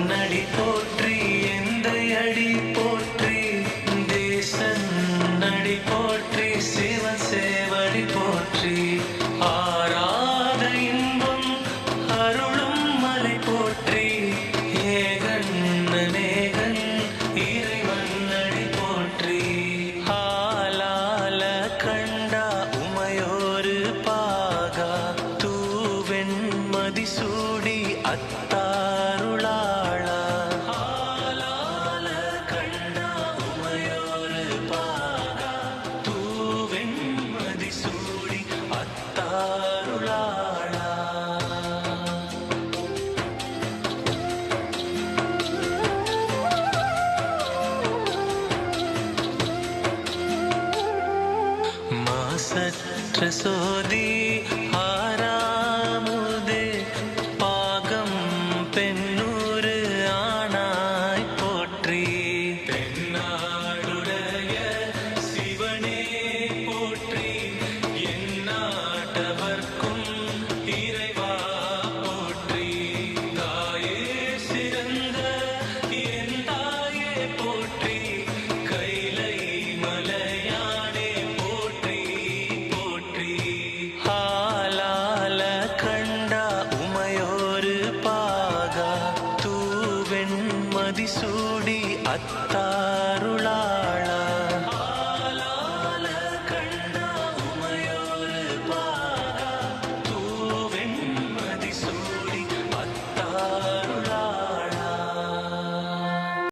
நடி போற்றி எந்த அடி போற்றி தேசன் நடி போற்றி சிவன் சேவடி போற்றி ஆராத இன்பம் அருளும் மலை போற்றி ஏகன் அநேகன் இறைவன் நடி போற்றி ஆலால கண்டா உமையோரு பாகா தூவெண் மதிசூடி அத்தாருளாளா ஆலால கண்டா உமையோரு பாகா தூவெண் மதிசூடி அத்தாருளாளா மாசற்ற சோதி